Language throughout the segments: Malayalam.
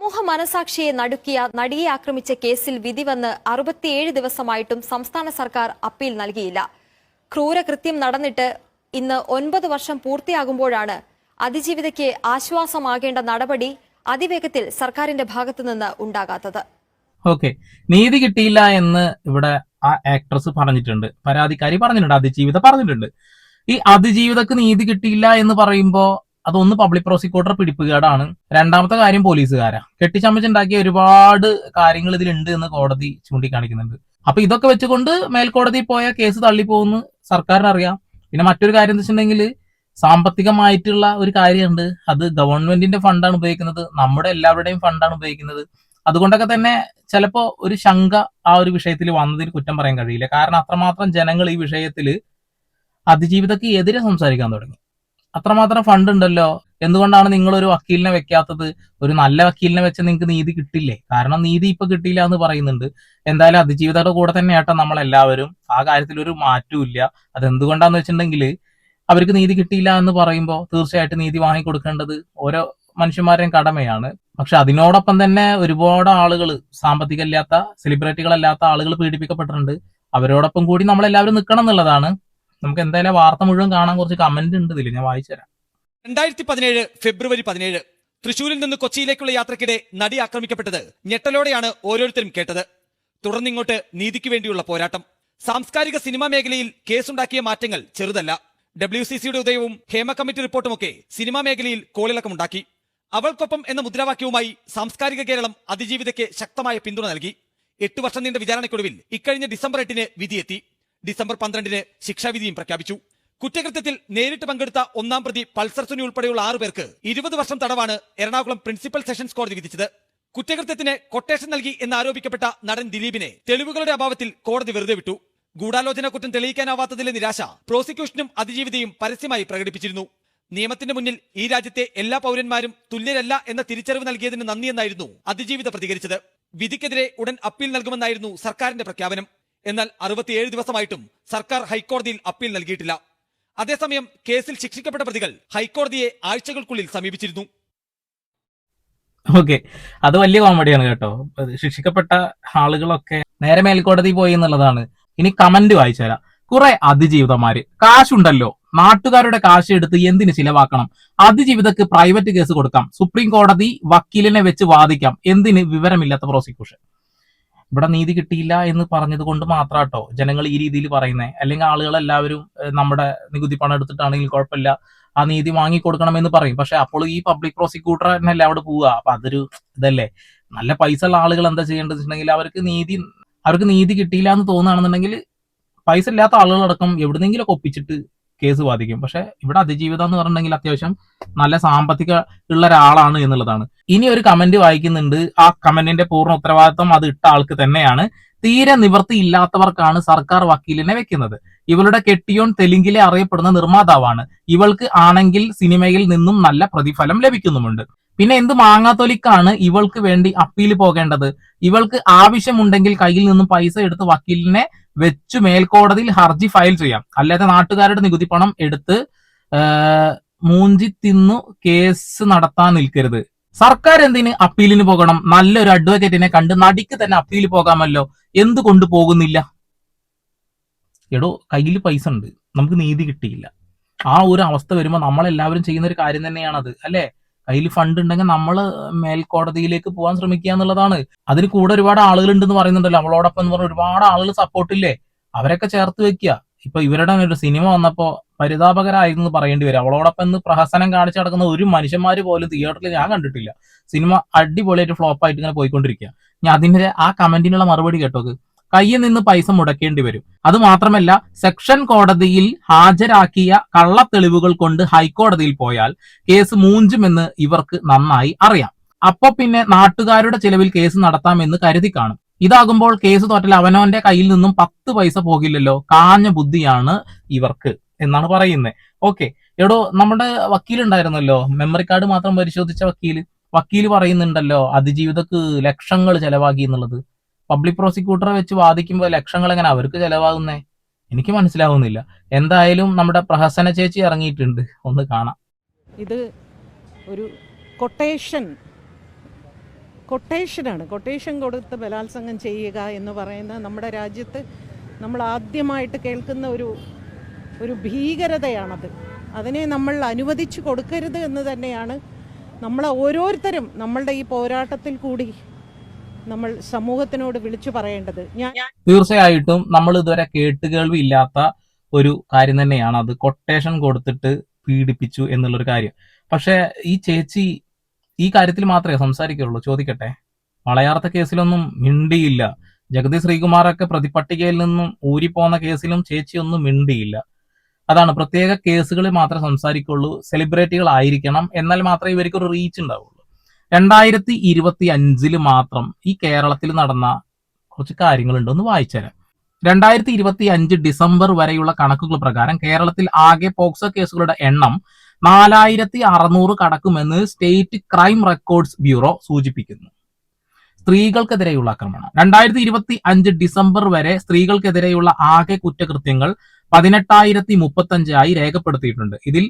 സമൂഹ മനസാക്ഷിയെ നടുക്കിയ നടിയെ ആക്രമിച്ച കേസിൽ വിധി വന്ന് 67 ദിവസമായിട്ടും സംസ്ഥാന സർക്കാർ അപ്പീൽ നൽകിയില്ല. ക്രൂരകൃത്യം നടന്നിട്ട് ഇന്ന് 9 വർഷം പൂർത്തിയാകുമ്പോഴാണ് അതിജീവിതയ്ക്ക് ആശ്വാസമാകേണ്ട നടപടി അതിവേഗത്തിൽ സർക്കാരിന്റെ ഭാഗത്തുനിന്ന് ഉണ്ടാകാത്തത്. ഓക്കെ, നീതി കിട്ടിയില്ല എന്ന് ഇവിടെ ആ ആക്ട്രസ് പറഞ്ഞിട്ടുണ്ട്, പരാതിക്കാരി പറഞ്ഞിട്ടുണ്ട്, അതിജീവിത പറഞ്ഞിട്ടുണ്ട്. ഈ അതിജീവിതക്ക് നീതി കിട്ടിയില്ല എന്ന് പറയുമ്പോ അതൊന്ന് പബ്ലിക് പ്രോസിക്യൂട്ടർ പിടിപ്പുകേടാണ്. രണ്ടാമത്തെ കാര്യം പോലീസുകാരാ. കെട്ടിച്ചമച്ചുണ്ടാക്കിയ ഒരുപാട് കാര്യങ്ങൾ ഇതിലുണ്ട് എന്ന് കോടതി ചൂണ്ടിക്കാണിക്കുന്നുണ്ട്. അപ്പൊ ഇതൊക്കെ വെച്ചുകൊണ്ട് മേൽക്കോടതി പോയ കേസ് തള്ളിപ്പോകുന്നു സർക്കാരിന് അറിയാം. പിന്നെ മറ്റൊരു കാര്യം എന്ന് വെച്ചിട്ടുണ്ടെങ്കിൽ സാമ്പത്തികമായിട്ടുള്ള ഒരു കാര്യമുണ്ട്. അത് ഗവൺമെന്റിന്റെ ഫണ്ടാണ് ഉപയോഗിക്കുന്നത്, നമ്മുടെ എല്ലാവരുടെയും ഫണ്ടാണ് ഉപയോഗിക്കുന്നത്. അതുകൊണ്ടൊക്കെ തന്നെ ചിലപ്പോ ഒരു ശങ്ക ആ ഒരു വിഷയത്തിൽ വന്നതിന് കുറ്റം പറയാൻ കഴിയില്ല. കാരണം അത്രമാത്രം ജനങ്ങൾ ഈ വിഷയത്തിൽ അതിജീവിതക്ക് എതിരെ സംസാരിക്കാൻ തുടങ്ങി. അത്രമാത്രം ഫണ്ട് ഉണ്ടല്ലോ, എന്തുകൊണ്ടാണ് നിങ്ങൾ ഒരു വക്കീലിനെ വെക്കാത്തത്? ഒരു നല്ല വക്കീലിനെ വെച്ച് നിങ്ങൾക്ക് നീതി കിട്ടില്ലേ? കാരണം നീതി ഇപ്പൊ കിട്ടിയില്ല എന്ന് പറയുന്നുണ്ട്. എന്തായാലും അതിജീവിതയുടെ കൂടെ തന്നെ ആട്ടോ നമ്മളെല്ലാവരും. ആ കാര്യത്തിൽ ഒരു മാറ്റവും ഇല്ല. അതെന്തുകൊണ്ടാന്ന് വെച്ചിട്ടുണ്ടെങ്കിൽ അവർക്ക് നീതി കിട്ടിയില്ല എന്ന് പറയുമ്പോൾ തീർച്ചയായിട്ടും നീതി വാങ്ങിക്കൊടുക്കേണ്ടത് ഓരോ മനുഷ്യന്മാരുടെയും കടമയാണ്. പക്ഷെ അതിനോടൊപ്പം തന്നെ ഒരുപാട് ആളുകൾ, സാമ്പത്തികമില്ലാത്ത സെലിബ്രിറ്റികളല്ലാത്ത ആളുകൾ പീഡിപ്പിക്കപ്പെട്ടിട്ടുണ്ട്. അവരോടൊപ്പം കൂടി നമ്മളെല്ലാവരും നിൽക്കണം എന്നുള്ളതാണ്. നമുക്ക് എന്തായാലും വാർത്ത മുഴുവൻ കാണാൻ കുറച്ച് കമന്റ് ഉണ്ട് ഇതിൽ, ഞാൻ വായിച്ചുതരാം. 2017 ഫെബ്രുവരി 17 തൃശൂരിൽ നിന്ന് കൊച്ചിയിലേക്കുള്ള യാത്രക്കിടെ നടി ആക്രമിക്കപ്പെട്ടത് ഞെട്ടലോടെയാണ് ഓരോരുത്തരും കേട്ടത്. തുടർന്നിങ്ങോട്ട് നീതിക്ക് വേണ്ടിയുള്ള പോരാട്ടം. സാംസ്കാരിക സിനിമാ മേഖലയിൽ കേസുണ്ടാക്കിയ മാറ്റങ്ങൾ ചെറുതല്ല. WCCയുടെ ഉദയവും ഹേമ കമ്മിറ്റി റിപ്പോർട്ടുമൊക്കെ സിനിമാ മേഖലയിൽ കോളിളക്കമുണ്ടാക്കി. അവൾക്കൊപ്പം എന്ന മുദ്രാവാക്യവുമായി സാംസ്കാരിക കേരളം അതിജീവിതയ്ക്ക് ശക്തമായ പിന്തുണ നൽകി. 8 വർഷം നീണ്ട വിചാരണയ്ക്കൊടുവിൽ ഇക്കഴിഞ്ഞ ഡിസംബർ 8 വിധിയെത്തി. ഡിസംബർ 12 ശിക്ഷാവിധിയും പ്രഖ്യാപിച്ചു. കുറ്റകൃത്യത്തിൽ നേരിട്ട് പങ്കെടുത്ത ഒന്നാം പ്രതി പൾസർ സുനി ഉൾപ്പെടെയുള്ള 6 പേർക്ക് 20 വർഷം തടവാണ് എറണാകുളം പ്രിൻസിപ്പൽ സെഷൻസ് കോടതി വിധിച്ചത്. കുറ്റകൃത്യത്തിന് കൊട്ടേഷൻ നൽകി എന്നാരോപിക്കപ്പെട്ട നടൻ ദിലീപിനെ തെളിവുകളുടെ അഭാവത്തിൽ കോടതി വെറുതെ വിട്ടു. ഗൂഢാലോചന കുറ്റം തെളിയിക്കാനാവാത്തതിലെ നിരാശ പ്രോസിക്യൂഷനും അതിജീവിതയും പരസ്യമായി പ്രകടിപ്പിച്ചിരുന്നു. നിയമത്തിന്റെ മുന്നിൽ ഈ രാജ്യത്തെ എല്ലാ പൗരന്മാരും തുല്യരല്ല എന്ന തിരിച്ചറിവ് നൽകിയതിന് നന്ദിയെന്നായിരുന്നു അതിജീവിത പ്രതികരിച്ചത്. വിധിക്കെതിരെ ഉടൻ അപ്പീൽ നൽകുമെന്നായിരുന്നു സർക്കാരിന്റെ പ്രഖ്യാപനം. എന്നാൽ 67 ദിവസമായിട്ടും സർക്കാർ ഹൈക്കോടതിയിൽ അപ്പീൽ നൽകിയിട്ടില്ല. അതേസമയം കേസിൽ ശിക്ഷിക്കപ്പെട്ട പ്രതികൾ ഹൈക്കോടതിയെ ആഴ്ചകൾക്കുള്ളിൽ സമീപിച്ചിരുന്നു. ഓക്കെ, അത് വലിയ കോമഡിയാണ് കേട്ടോ. ശിക്ഷിക്കപ്പെട്ട ആളുകളൊക്കെ നേരെ മേൽക്കോടതി പോയി എന്നുള്ളതാണ്. ഇനി കമന്റ് വായിച്ചുതരാം. കുറെ അതിജീവിതമാര് കാശുണ്ടല്ലോ, നാട്ടുകാരുടെ കാശ് എടുത്ത് എന്തിന് ചിലവാക്കണം? അതിജീവിതക്ക് പ്രൈവറ്റ് കേസ് കൊടുക്കാം, സുപ്രീം കോടതി വക്കീലിനെ വെച്ച് വാദിക്കാം, എന്തിന് വിവരമില്ലാത്ത പ്രോസിക്യൂഷൻ? ഇവിടെ നീതി കിട്ടിയില്ല എന്ന് പറഞ്ഞത് കൊണ്ട് മാത്രാട്ടോ ജനങ്ങൾ ഈ രീതിയിൽ പറയുന്നത്. അല്ലെങ്കിൽ ആളുകളെല്ലാവരും നമ്മുടെ നികുതി പണം എടുത്തിട്ടാണെങ്കിൽ കുഴപ്പമില്ല, ആ നീതി വാങ്ങിക്കൊടുക്കണം എന്ന് പറയും. പക്ഷെ അപ്പോൾ ഈ പബ്ലിക് പ്രോസിക്യൂട്ടർ തന്നെയല്ലേ അവിടെ പോവുക. അപ്പൊ അതൊരു ഇതല്ലേ. നല്ല പൈസ ഉള്ള ആളുകൾ എന്താ ചെയ്യേണ്ടത് വെച്ചിട്ടുണ്ടെങ്കിൽ അവർക്ക് നീതി കിട്ടിയില്ല എന്ന് തോന്നുകയാണെന്നുണ്ടെങ്കിൽ പൈസ ഇല്ലാത്ത ആളുകളടക്കം എവിടുന്നെങ്കിലും ഒപ്പിച്ചിട്ട് കേസ് വാദിക്കും. പക്ഷെ ഇവിടെ അതിജീവിതം എന്ന് പറഞ്ഞിട്ടുണ്ടെങ്കിൽ അത്യാവശ്യം നല്ല സാമ്പത്തിക ഉള്ള ഒരാളാണ് എന്നുള്ളതാണ്. ഇനി ഒരു കമന്റ് വായിക്കുന്നുണ്ട്. ആ കമന്റിന്റെ പൂർണ്ണ ഉത്തരവാദിത്വം അത് ഇട്ട ആൾക്ക് തന്നെയാണ്. തീരെ നിവൃത്തി ഇല്ലാത്തവർക്കാണ് സർക്കാർ വക്കീലിനെ വെക്കുന്നത്. ഇവളുടെ കെട്ടിയോൻ തെലുങ്കിലെ അറിയപ്പെടുന്ന നിർമ്മാതാവാണ്. ഇവൾക്ക് ആണെങ്കിൽ സിനിമയിൽ നിന്നും നല്ല പ്രതിഫലം ലഭിക്കുന്നുമുണ്ട്. പിന്നെ എന്ത് മാങ്ങാത്തൊലിക്കാണ് ഇവൾക്ക് വേണ്ടി അപ്പീൽ പോകേണ്ടത്? ഇവൾക്ക് ആവശ്യമുണ്ടെങ്കിൽ കയ്യിൽ നിന്നും പൈസ എടുത്ത് വക്കീലിനെ വെച്ചു മേൽക്കോടതിയിൽ ഹർജി ഫയൽ ചെയ്യാം. അല്ലാതെ നാട്ടുകാരുടെ നികുതി പണം എടുത്ത് മൂഞ്ചി തിന്നു കേസ് നടത്താൻ നിൽക്കരുത്. സർക്കാർ എന്തിന് അപ്പീലിന് പോകണം? നല്ലൊരു അഡ്വക്കേറ്റിനെ കണ്ട് നടിക്ക് തന്നെ അപ്പീൽ പോകാമല്ലോ, എന്തുകൊണ്ട് പോകുന്നില്ല? എടോ, കയ്യിൽ പൈസ ഉണ്ട്, നമുക്ക് നീതി കിട്ടിയില്ല, ആ ഒരു അവസ്ഥ വരുമ്പോൾ നമ്മളെല്ലാവരും ചെയ്യുന്ന ഒരു കാര്യം തന്നെയാണത്, അല്ലെ? കയ്യിൽ ഫണ്ട് ഉണ്ടെങ്കിൽ നമ്മൾ മേൽക്കോടതിയിലേക്ക് പോകാൻ ശ്രമിക്കുക എന്നുള്ളതാണ്. അതിന് കൂടെ ഒരുപാട് ആളുകൾ ഉണ്ടെന്ന് പറയുന്നുണ്ടല്ലോ, അവളോടൊപ്പം എന്ന് പറഞ്ഞ ഒരുപാട് ആളുകൾ സപ്പോർട്ടില്ലേ, അവരൊക്കെ ചേർത്ത് വെക്കുക. ഇപ്പൊ ഇവരുടെ ഒരു സിനിമ വന്നപ്പോ പരിതാപകരായിരുന്നു പറയേണ്ടി വരും. അവളോടൊപ്പം ഇന്ന് പ്രഹസനം കാണിച്ചു നടക്കുന്ന ഒരു മനുഷ്യന്മാര് പോലും തിയേറ്ററിൽ ഞാൻ കണ്ടിട്ടില്ല. സിനിമ അടിപൊളിയായിട്ട് ഫ്ലോപ്പ് ആയിട്ട് ഇങ്ങനെ പോയിക്കൊണ്ടിരിക്കുക. ഞാൻ അതിന്റെ ആ കമന്റിനുള്ള മറുപടി കേട്ടോക്ക്. കയ്യിൽ നിന്ന് പൈസ മുടക്കേണ്ടി വരും. അത് മാത്രമല്ല, സെക്ഷൻ കോടതിയിൽ ഹാജരാക്കിയ കള്ളത്തെളിവുകൾ കൊണ്ട് ഹൈക്കോടതിയിൽ പോയാൽ കേസ് മൂഞ്ചുമെന്ന് ഇവർക്ക് നന്നായി അറിയാം. അപ്പൊ പിന്നെ നാട്ടുകാരുടെ ചെലവിൽ കേസ് നടത്താമെന്ന് കരുതി കാണും. ഇതാകുമ്പോൾ കേസ് തോറ്റൽ അവനവന്റെ കയ്യിൽ നിന്നും 10 പൈസ പോകില്ലല്ലോ. കാഞ്ഞ ബുദ്ധിയാണ് ഇവർക്ക് എന്നാണ് പറയുന്നത്. ഓക്കെ, എടോ, നമ്മുടെ വക്കീലുണ്ടായിരുന്നല്ലോ, മെമ്മറി കാർഡ് മാത്രം പരിശോധിച്ച വക്കീല് പറയുന്നുണ്ടല്ലോ അതിജീവിതക്ക് ലക്ഷങ്ങൾ ചെലവാക്കി എന്നുള്ളത്. പബ്ലിക് പ്രോസിക്യൂട്ടറെ വെച്ച് വാദിക്കുമ്പോൾ ലക്ഷങ്ങൾ എങ്ങനെ അവർക്ക് ചെലവാകുന്നേ? എനിക്ക് മനസ്സിലാവുന്നില്ല. എന്തായാലും നമ്മുടെ പ്രഹസന ചേച്ചി ഇറങ്ങിയിട്ടുണ്ട്, ഒന്ന് കാണാം. ഇത് ഒരു കൊട്ടേഷൻ കൊട്ടേഷനാണ്. കൊട്ടേഷൻ കൊടുത്ത് ബലാത്സംഗം ചെയ്യുക എന്ന് പറയുന്നത് നമ്മുടെ രാജ്യത്ത് നമ്മൾ ആദ്യമായിട്ട് കേൾക്കുന്ന ഒരു ഭീകരതയാണത്. അതിനെ നമ്മൾ അനുവദിച്ചു കൊടുക്കരുത് എന്ന് തന്നെയാണ് നമ്മൾ ഓരോരുത്തരും നമ്മളുടെ ഈ പോരാട്ടത്തിൽ കൂടി നമ്മൾ സമൂഹത്തിനോട് വിളിച്ചു പറയേണ്ടത്. തീർച്ചയായിട്ടും നമ്മൾ ഇതുവരെ കേട്ടുകേൾവി ഇല്ലാത്ത ഒരു കാര്യം തന്നെയാണ് അത്, കൊട്ടേഷൻ കൊടുത്തിട്ട് പീഡിപ്പിച്ചു എന്നുള്ളൊരു കാര്യം. പക്ഷെ ഈ ചേച്ചി ഈ കാര്യത്തിൽ മാത്രമേ സംസാരിക്കുള്ളൂ. ചോദിക്കട്ടെ, വളയാർത്ത കേസിലൊന്നും മിണ്ടിയില്ല. ജഗതി ശ്രീകുമാറൊക്കെ പ്രതിപട്ടികയിൽ നിന്നും ഊരിപ്പോന്ന കേസിലും ചേച്ചി ഒന്നും മിണ്ടിയില്ല. അതാണ്, പ്രത്യേക കേസുകളിൽ മാത്രമേ സംസാരിക്കുള്ളൂ. സെലിബ്രിറ്റികളായിരിക്കണം, എന്നാൽ മാത്രമേ ഇവർക്ക് ഒരു റീച്ച് ഉണ്ടാവുള്ളൂ. 2025 മാത്രം ഈ കേരളത്തിൽ നടന്ന കുറച്ച് കാര്യങ്ങളുണ്ട്, ഒന്ന് വായിച്ചുതരാം. 2025 ഡിസംബർ വരെയുള്ള കണക്കുകൾ പ്രകാരം കേരളത്തിൽ ആകെ പോക്സോ കേസുകളുടെ എണ്ണം 4600 കടക്കുമെന്ന് സ്റ്റേറ്റ് ക്രൈം റെക്കോർഡ്സ് ബ്യൂറോ സൂചിപ്പിക്കുന്നു. സ്ത്രീകൾക്കെതിരെയുള്ള ആക്രമണം 2025 ഡിസംബർ വരെ സ്ത്രീകൾക്കെതിരെയുള്ള ആകെ കുറ്റകൃത്യങ്ങൾ 18,035 ആയി രേഖപ്പെടുത്തിയിട്ടുണ്ട്. ഇതിൽ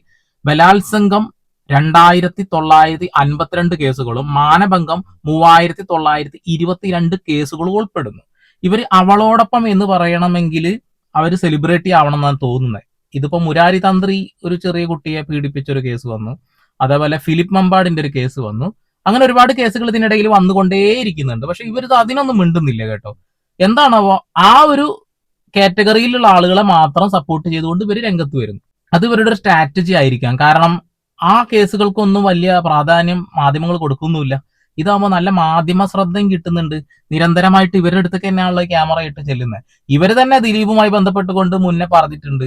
ബലാത്സംഗം 2,952 കേസുകളും മാനഭംഗം 3,922 കേസുകളും ഉൾപ്പെടുന്നു. ഇവര് അവളോടൊപ്പം എന്ന് പറയണമെങ്കിൽ അവര് സെലിബ്രിറ്റി ആവണം എന്നാണ് തോന്നുന്നത്. ഇതിപ്പോ മുരാരി തന്ത്രി ഒരു ചെറിയ കുട്ടിയെ പീഡിപ്പിച്ച ഒരു കേസ് വന്നു, അതേപോലെ ഫിലിപ്പ് മമ്പാടിന്റെ ഒരു കേസ് വന്നു. അങ്ങനെ ഒരുപാട് കേസുകൾ ഇതിനിടയിൽ വന്നുകൊണ്ടേയിരിക്കുന്നുണ്ട്. പക്ഷെ ഇവർ അതിനൊന്നും മിണ്ടുന്നില്ല കേട്ടോ. എന്താണാവോ, ആ ഒരു കാറ്റഗറിയിലുള്ള ആളുകളെ മാത്രം സപ്പോർട്ട് ചെയ്തുകൊണ്ട് ഇവർ രംഗത്ത് വരുന്നു. അത് ഇവരുടെ ഒരു സ്ട്രാറ്റജി ആയിരിക്കാം. കാരണം ആ കേസുകൾക്കൊന്നും വലിയ പ്രാധാന്യം മാധ്യമങ്ങൾ കൊടുക്കുന്നുമില്ല. ഇതാകുമ്പോൾ നല്ല മാധ്യമ ശ്രദ്ധയും കിട്ടുന്നുണ്ട്. നിരന്തരമായിട്ട് ഇവരുടെ അടുത്തേക്ക് തന്നെയാണല്ലോ ക്യാമറ ഇട്ട് ചെല്ലുന്നത്. ഇവര് തന്നെ ദിലീപുമായി ബന്ധപ്പെട്ടുകൊണ്ട് മുന്നേ പറഞ്ഞിട്ടുണ്ട്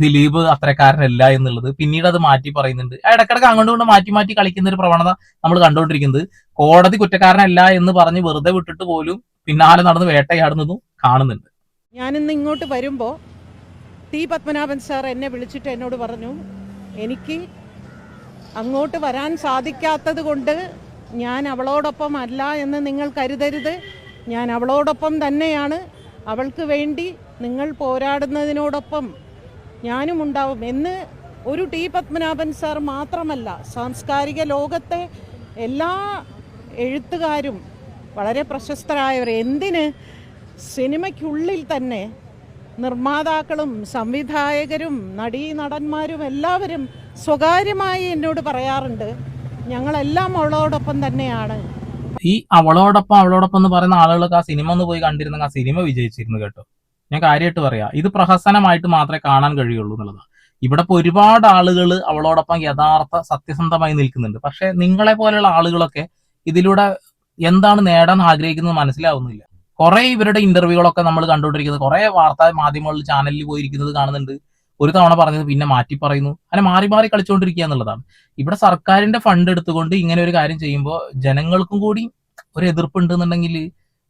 ദിലീപ് അത്രക്കാരനല്ല എന്നുള്ളത്. പിന്നീട് അത് മാറ്റി പറയുന്നുണ്ട്. ഇടക്കിടക്ക് അങ്ങോട്ട് മാറ്റി മാറ്റി കളിക്കുന്ന ഒരു പ്രവണത നമ്മൾ കണ്ടുകൊണ്ടിരിക്കുന്നത്. കോടതി കുറ്റക്കാരനല്ല എന്ന് പറഞ്ഞ് വെറുതെ വിട്ടിട്ട് പോലും പിന്നാലെ നടന്ന് വേട്ടയാടുന്നതും കാണുന്നുണ്ട്. ഞാനിന്ന് ഇങ്ങോട്ട് വരുമ്പോൾ ടി പത്മനാഭൻ സാർ എന്നെ വിളിച്ചിട്ട് എന്നോട് പറഞ്ഞു, എനിക്ക് അങ്ങോട്ട് വരാൻ സാധിക്കാത്തത് കൊണ്ട് ഞാൻ അവളോടൊപ്പം അല്ല എന്ന് നിങ്ങൾ കരുതരുത്. ഞാൻ അവളോടൊപ്പം തന്നെയാണ്. അവൾക്ക് വേണ്ടി നിങ്ങൾ പോരാടുന്നതിനോടൊപ്പം ഞാനും ഉണ്ടാവും എന്ന് ഒരു ടി പത്മനാഭൻ സാർ മാത്രമല്ല, സാംസ്കാരിക ലോകത്തെ എല്ലാ എഴുത്തുകാരും വളരെ പ്രശസ്തരായവർ, എന്തിന് സിനിമയ്ക്കുള്ളിൽ തന്നെ നിർമ്മാതാക്കളും സംവിധായകരും നടീനടന്മാരും എല്ലാവരും സ്വകാര്യമായി എന്നോട് പറയാറുണ്ട്, ഞങ്ങളെല്ലാം അവളോടൊപ്പം തന്നെയാണ്. ഈ അവളോടൊപ്പം എന്ന് പറയുന്ന ആളുകളൊക്കെ ആ സിനിമ ഒന്ന് പോയി കണ്ടിരുന്നെങ്കിൽ ആ സിനിമ വിജയിച്ചിരുന്നു കേട്ടോ. ഞാൻ കാര്യമായിട്ട് പറയാം, ഇത് പ്രഹസനമായിട്ട് മാത്രമേ കാണാൻ കഴിയുള്ളൂ എന്നുള്ളതാണ്. ഇവിടെ ഇപ്പൊ ഒരുപാട് ആളുകൾ അവളോടൊപ്പം യഥാർത്ഥ സത്യസന്ധമായി നിൽക്കുന്നുണ്ട്. പക്ഷെ നിങ്ങളെ പോലെയുള്ള ആളുകളൊക്കെ ഇതിലൂടെ എന്താണ് നേടാൻ ആഗ്രഹിക്കുന്നത് മനസ്സിലാവുന്നില്ല. കുറെ ഇവരുടെ ഇന്റർവ്യൂകളൊക്കെ നമ്മൾ കണ്ടുകൊണ്ടിരിക്കുന്നത്, കുറെ വാർത്താ മാധ്യമങ്ങളിൽ ചാനലിൽ പോയിരിക്കുന്നത് കാണുന്നുണ്ട്. ഒരു തവണ പറഞ്ഞത് പിന്നെ മാറ്റി പറയുന്നു. അങ്ങനെ മാറി മാറി കളിച്ചുകൊണ്ടിരിക്കുക എന്നുള്ളതാണ്. ഇവിടെ സർക്കാരിന്റെ ഫണ്ട് എടുത്തുകൊണ്ട് ഇങ്ങനെ ഒരു കാര്യം ചെയ്യുമ്പോൾ ജനങ്ങൾക്കും കൂടി ഒരു എതിർപ്പുണ്ട് എന്നുണ്ടെങ്കിൽ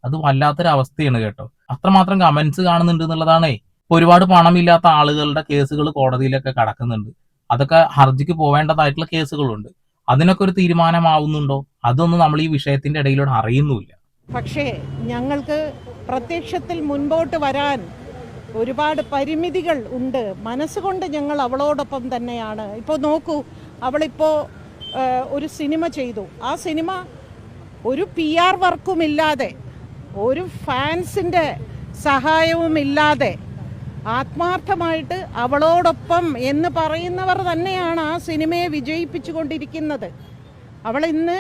അത് വല്ലാത്തൊരു അവസ്ഥയാണ് കേട്ടോ. അത്രമാത്രം കമന്റ്സ് കാണുന്നുണ്ട് എന്നുള്ളതാണേ. ഒരുപാട് പണമില്ലാത്ത ആളുകളുടെ കേസുകൾ കോടതിയിലൊക്കെ കടക്കുന്നുണ്ട്. അതൊക്കെ ഹർജിക്ക് പോവേണ്ടതായിട്ടുള്ള കേസുകളുണ്ട്. അതിനൊക്കെ ഒരു തീരുമാനമാവുന്നുണ്ടോ? അതൊന്നും നമ്മൾ ഈ വിഷയത്തിന്റെ ഇടയിലൂടെ അറിയുന്നുമില്ല. പക്ഷേ ഞങ്ങൾക്ക് പ്രത്യക്ഷത്തിൽ മുൻപോട്ട് വരാൻ ഒരുപാട് പരിമിതികൾ ഉണ്ട്. മനസ്സുകൊണ്ട് ഞങ്ങൾ അവളോടൊപ്പം തന്നെയാണ്. ഇപ്പോൾ നോക്കൂ, അവളിപ്പോൾ ഒരു സിനിമ ചെയ്തു. ആ സിനിമ ഒരു PR വർക്കുമില്ലാതെ, ഒരു ഫാൻസിൻ്റെ സഹായവുമില്ലാതെ ആത്മാർത്ഥമായിട്ട് അവളോടൊപ്പം എന്ന് പറയുന്നവർ തന്നെയാണ് ആ സിനിമയെ വിജയിപ്പിച്ചുകൊണ്ടിരിക്കുന്നത്. അവളിന്ന്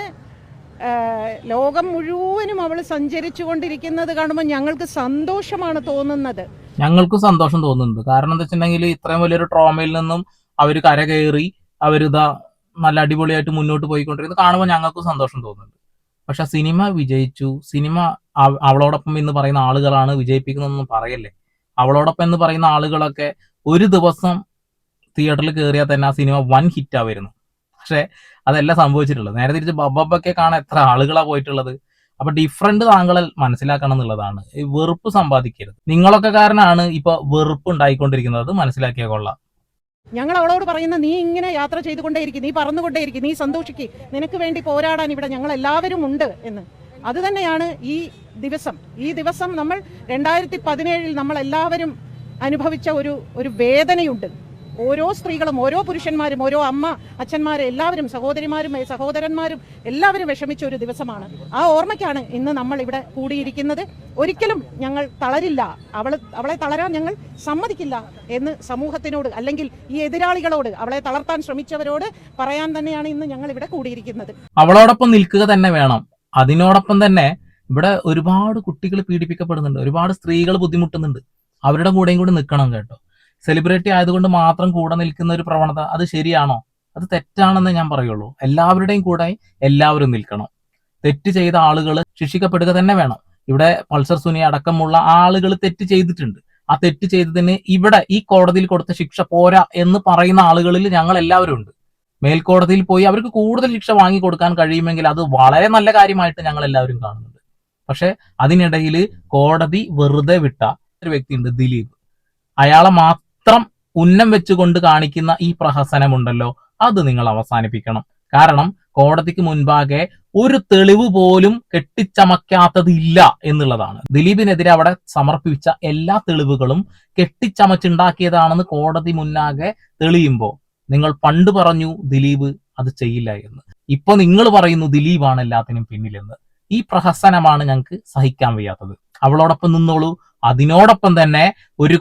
ലോകം മുഴുവനും അവൾ സഞ്ചരിച്ചു കൊണ്ടിരിക്കുന്നത് കാണുമ്പോൾ ഞങ്ങൾക്ക് സന്തോഷമാണ് തോന്നുന്നത്. ഞങ്ങൾക്കും സന്തോഷം തോന്നുന്നുണ്ട്. കാരണം എന്താ വെച്ചിട്ടുണ്ടെങ്കിൽ ഇത്രയും വലിയൊരു ട്രോമയിൽ നിന്നും അവർ കരകയറി അവരിതാ നല്ല അടിപൊളിയായിട്ട് മുന്നോട്ട് പോയിക്കൊണ്ടിരിക്കുന്നത് കാണുമ്പോൾ ഞങ്ങൾക്കും സന്തോഷം തോന്നുന്നുണ്ട്. പക്ഷെ സിനിമ വിജയിച്ചു, സിനിമ അവളോടൊപ്പം എന്ന് പറയുന്ന ആളുകളാണ് വിജയിപ്പിക്കുന്നതെന്നൊന്നും പറയല്ലേ. അവളോടൊപ്പം എന്ന് പറയുന്ന ആളുകളൊക്കെ ഒരു ദിവസം തിയേറ്ററിൽ കയറിയാൽ തന്നെ ആ സിനിമ വൻ ഹിറ്റാ വരുന്നു. പക്ഷെ അതല്ല സംഭവിച്ചിട്ടുള്ളത്. നേരെ തിരിച്ച് ബബ്ബൊക്കെ കാണാൻ എത്ര ആളുകളാ പോയിട്ടുള്ളത്. അപ്പൊ ഡിഫറൻറ്റ് താങ്കൾ മനസ്സിലാക്കണം എന്നുള്ളതാണ്. ഈ വെറുപ്പ് സമ്പാദിക്കരുത്. നിങ്ങളൊക്കെ കാരണമാണ് ഇപ്പൊ വെറുപ്പ് ഉണ്ടായിക്കൊണ്ടിരിക്കുന്നത്. അത് മനസ്സിലാക്കിയാൽ കൊള്ളാം. ഞങ്ങൾ അവളോട് പറയുന്ന, നീ ഇങ്ങനെ യാത്ര ചെയ്തുകൊണ്ടേയിരിക്കും, നീ പറന്നുകൊണ്ടേയിരിക്കും, നീ സന്തോഷിക്കുക, നിനക്ക് വേണ്ടി പോരാടാൻ ഇവിടെ ഞങ്ങൾ എല്ലാവരും ഉണ്ട് എന്ന്. അത് തന്നെയാണ് ഈ ദിവസം നമ്മൾ 2017 നമ്മൾ എല്ലാവരും അനുഭവിച്ച ഒരു വേദനയുണ്ട്. ഓരോ സ്ത്രീകളും, ഓരോ പുരുഷന്മാരും, ഓരോ അമ്മ അച്ഛന്മാരും, എല്ലാവരും, സഹോദരിമാരും സഹോദരന്മാരും എല്ലാവരും വിഷമിച്ച ഒരു ദിവസമാണ്. ആ ഓർമ്മയ്ക്കാണ് ഇന്ന് നമ്മൾ ഇവിടെ കൂടിയിരിക്കുന്നത്. ഒരിക്കലും ഞങ്ങൾ തളരില്ല, അവളെ തളരാൻ ഞങ്ങൾ സമ്മതിക്കില്ല എന്ന് സമൂഹത്തിനോട്, അല്ലെങ്കിൽ ഈ എതിരാളികളോട്, അവളെ തളർത്താൻ ശ്രമിച്ചവരോട് പറയാൻ തന്നെയാണ് ഇന്ന് ഞങ്ങൾ ഇവിടെ കൂടിയിരിക്കുന്നത്. അവളോടൊപ്പം നിൽക്കുക തന്നെ വേണം. അതിനോടൊപ്പം തന്നെ ഇവിടെ ഒരുപാട് കുട്ടികൾ പീഡിപ്പിക്കപ്പെടുന്നുണ്ട്, ഒരുപാട് സ്ത്രീകൾ ബുദ്ധിമുട്ടുന്നുണ്ട്. അവരുടെ കൂടെയും കൂടി നിൽക്കണം കേട്ടോ. സെലിബ്രിറ്റി ആയതുകൊണ്ട് മാത്രം കൂടെ നിൽക്കുന്ന ഒരു പ്രവണത അത് ശരിയാണോ? അത് തെറ്റാണെന്ന് ഞാൻ പറയുള്ളൂ. എല്ലാവരുടെയും കൂടെ എല്ലാവരും നിൽക്കണം. തെറ്റ് ചെയ്ത ആളുകൾ ശിക്ഷിക്കപ്പെടുക തന്നെ വേണം. ഇവിടെ പൾസർ സുനി അടക്കമുള്ള ആളുകൾ തെറ്റ് ചെയ്തിട്ടുണ്ട്. ആ തെറ്റ് ചെയ്തതിന് ഇവിടെ ഈ കോടതിയിൽ കൊടുത്ത ശിക്ഷ പോരാ എന്ന് പറയുന്ന ആളുകളിൽ ഞങ്ങൾ എല്ലാവരും ഉണ്ട്. മേൽക്കോടതിയിൽ പോയി അവർക്ക് കൂടുതൽ ശിക്ഷ വാങ്ങിക്കൊടുക്കാൻ കഴിയുമെങ്കിൽ അത് വളരെ നല്ല കാര്യമായിട്ട് ഞങ്ങൾ എല്ലാവരും കാണുന്നുണ്ട്. പക്ഷെ അതിനിടയിൽ കോടതി വെറുതെ വിട്ട ഒരു വ്യക്തിയുണ്ട്, ദിലീപ്. അയാളെ മാത്രം ഉന്നം വെച്ചുകൊണ്ട് കാണിക്കുന്ന ഈ പ്രഹസനമുണ്ടല്ലോ, അത് നിങ്ങൾ അവസാനിപ്പിക്കണം. കാരണം കോടതിക്ക് മുൻപാകെ ഒരു തെളിവ് പോലും കെട്ടിച്ചമയ്ക്കാത്തതില്ല എന്നുള്ളതാണ്. ദിലീപിനെതിരെ അവിടെ സമർപ്പിച്ച എല്ലാ തെളിവുകളും കെട്ടിച്ചമച്ചുണ്ടാക്കിയതാണെന്ന് കോടതി മുന്നാകെ തെളിയുമ്പോൾ നിങ്ങൾ പണ്ട് പറഞ്ഞു ദിലീപ് അത് ചെയ്യില്ല എന്ന്. ഇപ്പൊ നിങ്ങൾ പറയുന്നു ദിലീപാണ് എല്ലാത്തിനും പിന്നിലെന്ന്. ഈ പ്രഹസനമാണ് ഞങ്ങൾക്ക് സഹിക്കാൻ വയ്യാത്തത്. അവളോടൊപ്പം നിന്നോളൂ. അതിനോടൊപ്പം തന്നെ ഒരു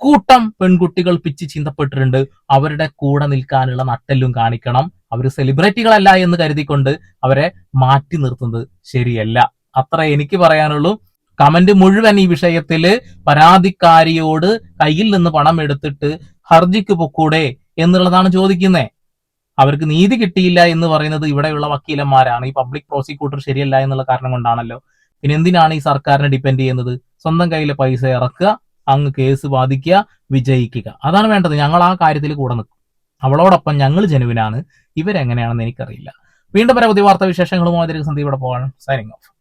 കൂട്ടം പെൺകുട്ടികൾ പിച്ച് ചിന്തപ്പെട്ടിട്ടുണ്ട്. അവരുടെ കൂടെ നിൽക്കാനുള്ള നട്ടെല്ലും കാണിക്കണം. അവർ സെലിബ്രിറ്റികളല്ല എന്ന് കരുതിക്കൊണ്ട് അവരെ മാറ്റി നിർത്തുന്നത് ശരിയല്ല. അത്ര എനിക്ക് പറയാനുള്ളൂ. കമന്റ് മുഴുവൻ ഈ വിഷയത്തില് പരാതിക്കാരിയോട് കയ്യിൽ നിന്ന് പണം എടുത്തിട്ട് ഹർജിക്ക് പൊക്കൂടെ എന്നുള്ളതാണ് ചോദിക്കുന്നത്. അവർക്ക് നീതി കിട്ടിയില്ല എന്ന് പറയുന്നത് ഇവിടെയുള്ള വക്കീലന്മാരാണ്. ഈ പബ്ലിക് പ്രോസിക്യൂട്ടർ ശരിയല്ല എന്നുള്ള കാരണം കൊണ്ടാണല്ലോ. പിന്നെ എന്തിനാണ് ഈ സർക്കാരിനെ ഡിപ്പെൻഡ് ചെയ്യുന്നത്? സ്വന്തം കയ്യിലെ പൈസ ഇറക്കുക, അങ്ങ് കേസ് വാദിക്കുക, വിജയിക്കുക. അതാണ് വേണ്ടത്. ഞങ്ങൾ ആ കാര്യത്തിൽ കൂടെ നിൽക്കും. അവളോടൊപ്പം ഞങ്ങൾ ജനുവിനാണ്. ഇവരെങ്ങനെയാണെന്ന് എനിക്കറിയില്ല. വീണ്ടും പുതിയ വാർത്താ വിശേഷങ്ങളുമായി സന്ദീപ് ഇവിടെ പോകാൻ സൈനിങ് ഓഫ്.